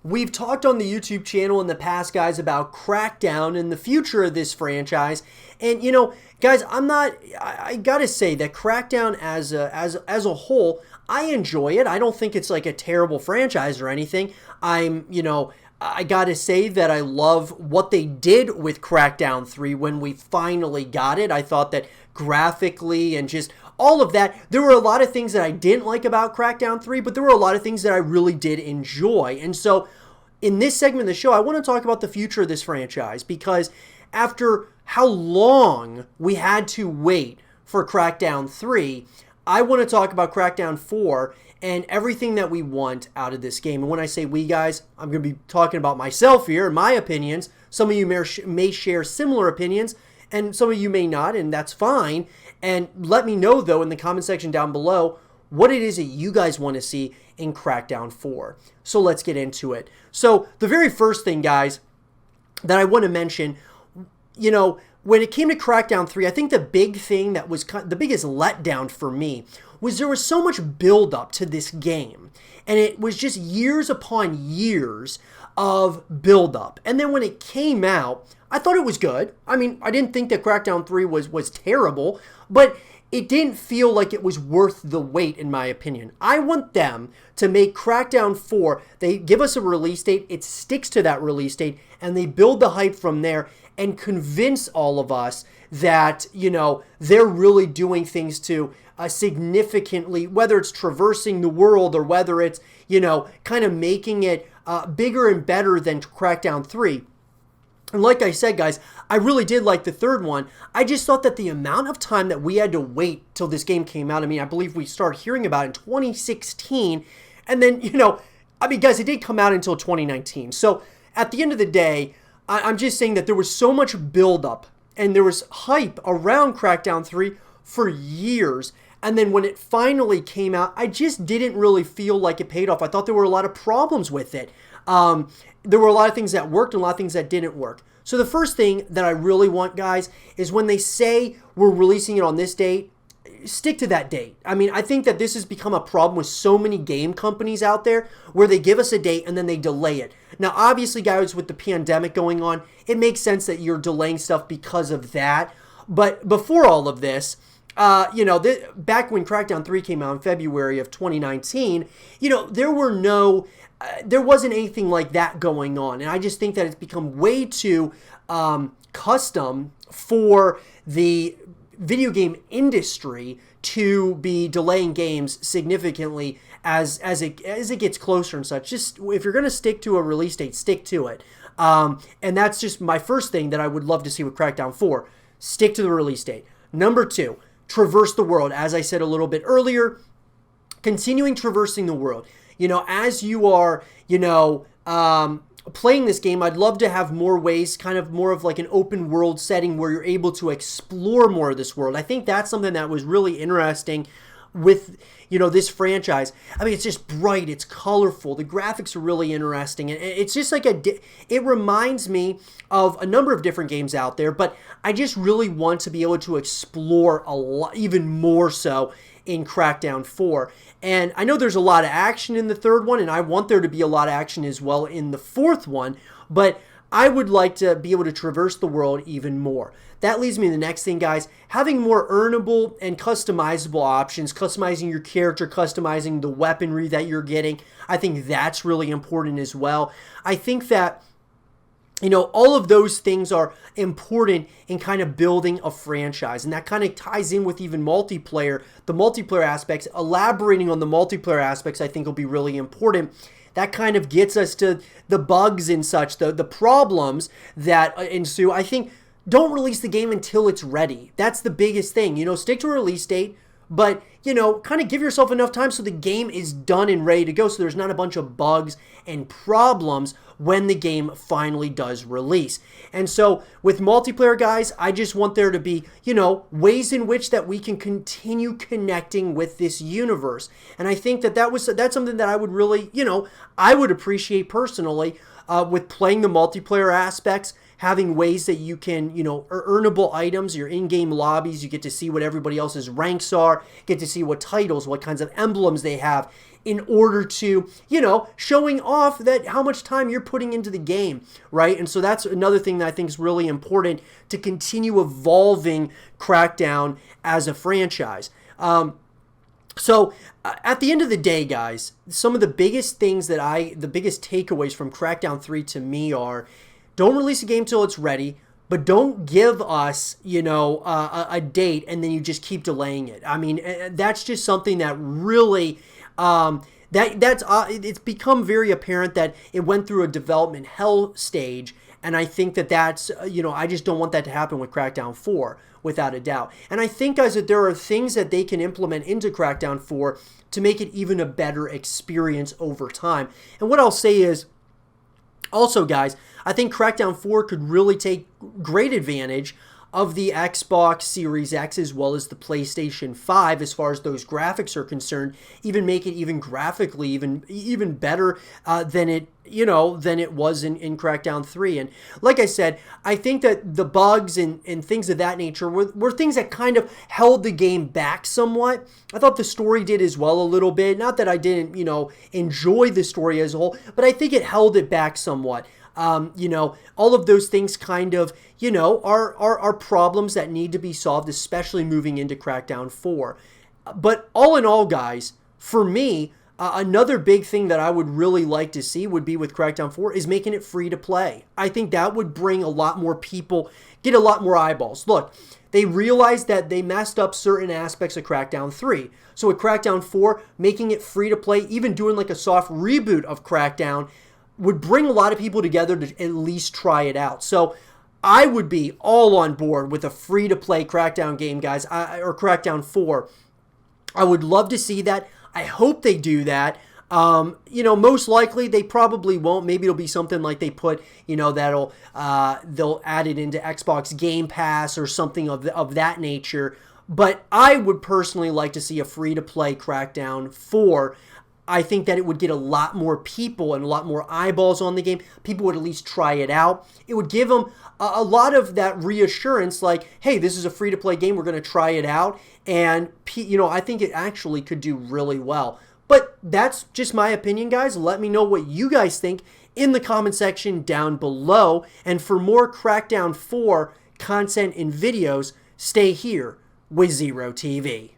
We've talked on the YouTube channel in the past, guys, about Crackdown and the future of this franchise. And, guys, I gotta say that Crackdown as a whole, I enjoy it. I don't think it's like a terrible franchise or anything. I gotta say that I love what they did with Crackdown 3 when we finally got it. I thought that graphically and just all of that, there were a lot of things that I didn't like about Crackdown 3, but there were a lot of things that I really did enjoy. And so in this segment of the show, I want to talk about the future of this franchise, because after how long we had to wait for Crackdown 3, I want to talk about Crackdown 4 and everything that we want out of this game. And when I say we, guys, I'm going to be talking about myself here and my opinions. Some of you may share similar opinions, and some of you may not, and that's fine. And let me know, though, in the comment section down below what it is that you guys want to see in Crackdown 4. So let's get into it. So the very first thing, guys, that I want to mention, when it came to Crackdown 3, I think the big thing that was the biggest letdown for me was there was so much build-up to this game. And it was just years upon years of build-up. And then when it came out, I thought it was good. I mean, I didn't think that Crackdown 3 was terrible, but it didn't feel like it was worth the wait, in my opinion. I want them to make Crackdown 4, they give us a release date, it sticks to that release date, and they build the hype from there and convince all of us that, they're really doing things to significantly, whether it's traversing the world or whether it's, kind of making it bigger and better than Crackdown 3. And like I said, guys, I really did like the third one. I just thought that the amount of time that we had to wait till this game came out, I believe we started hearing about it in 2016. And then, guys, it did come out until 2019. So at the end of the day, I'm just saying that there was so much buildup and there was hype around Crackdown 3 for years. And then when it finally came out, I just didn't really feel like it paid off. I thought there were a lot of problems with it. There were a lot of things that worked and a lot of things that didn't work. So the first thing that I really want, guys, is when they say we're releasing it on this date, stick to that date. I think that this has become a problem with so many game companies out there where they give us a date and then they delay it. Now, obviously, guys, with the pandemic going on, it makes sense that you're delaying stuff because of that. But before all of this, back when Crackdown 3 came out in February of 2019, there wasn't anything like that going on. And I just think that it's become way too custom for the video game industry to be delaying games significantly as it gets closer and such. Just if you're going to stick to a release date, stick to it. And that's just my first thing that I would love to see with Crackdown 4. Stick to the release date. Number 2, traverse the world. As I said a little bit earlier, continuing traversing the world. As you are, playing this game, I'd love to have more ways, kind of more of like an open world setting where you're able to explore more of this world. I think that's something that was really interesting with, this franchise. It's just bright, it's colorful, the graphics are really interesting, and it's just like it reminds me of a number of different games out there, but I just really want to be able to explore a lot, even more so in Crackdown 4. And I know there's a lot of action in the third one, and I want there to be a lot of action as well in the fourth one, but I would like to be able to traverse the world even more. That leads me to the next thing, guys. Having more earnable and customizable options, customizing your character, customizing the weaponry that you're getting, I think that's really important as well. I think that all of those things are important in kind of building a franchise. And that kind of ties in with even multiplayer. The multiplayer aspects, elaborating on the multiplayer aspects, I think will be really important. That kind of gets us to the bugs and such, the problems that ensue. I think don't release the game until it's ready. That's the biggest thing. Stick to a release date, but, kind of give yourself enough time so the game is done and ready to go, so there's not a bunch of bugs and problems when the game finally does release. And so with multiplayer, guys, I just want there to be, ways in which that we can continue connecting with this universe. And I think that's something that I would really, I would appreciate personally with playing the multiplayer aspects, having ways that you can, earnable items, your in-game lobbies, you get to see what everybody else's ranks are, get to see what titles, what kinds of emblems they have in order to, showing off that how much time you're putting into the game, right? And so that's another thing that I think is really important to continue evolving Crackdown as a franchise. So at the end of the day, guys, some of the biggest things the biggest takeaways from Crackdown 3 to me are, don't release a game till it's ready, but don't give us, a date and then you just keep delaying it. I mean, that's just something that really, it's become very apparent that it went through a development hell stage. And I think that's, I just don't want that to happen with Crackdown 4, without a doubt. And I think, guys, that there are things that they can implement into Crackdown 4 to make it even a better experience over time. And what I'll say is, also, guys, I think Crackdown 4 could really take great advantage of the Xbox Series X as well as the PlayStation 5 as far as those graphics are concerned, even make it even graphically even better than it was in Crackdown 3. And like I said, I think that the bugs and things of that nature were things that kind of held the game back somewhat. I thought the story did as well a little bit. Not that I didn't, enjoy the story as a whole, but I think it held it back somewhat. All of those things kind of, are problems that need to be solved, especially moving into Crackdown 4. But all in all, guys, for me, another big thing that I would really like to see would be with Crackdown 4 is making it free to play. I think that would bring a lot more people, get a lot more eyeballs. Look, they realized that they messed up certain aspects of Crackdown 3. So with Crackdown 4, making it free to play, even doing like a soft reboot of Crackdown, would bring a lot of people together to at least try it out. So I would be all on board with a free-to-play Crackdown game, guys, or Crackdown 4. I would love to see that. I hope they do that. Most likely they probably won't. Maybe it'll be something like they put, they'll add it into Xbox Game Pass or something of that nature. But I would personally like to see a free-to-play Crackdown 4. I think that it would get a lot more people and a lot more eyeballs on the game. People would at least try it out. It would give them a lot of that reassurance like, hey, this is a free-to-play game. We're going to try it out. And, I think it actually could do really well. But that's just my opinion, guys. Let me know what you guys think in the comment section down below. And for more Crackdown 4 content and videos, stay here with Zero TV.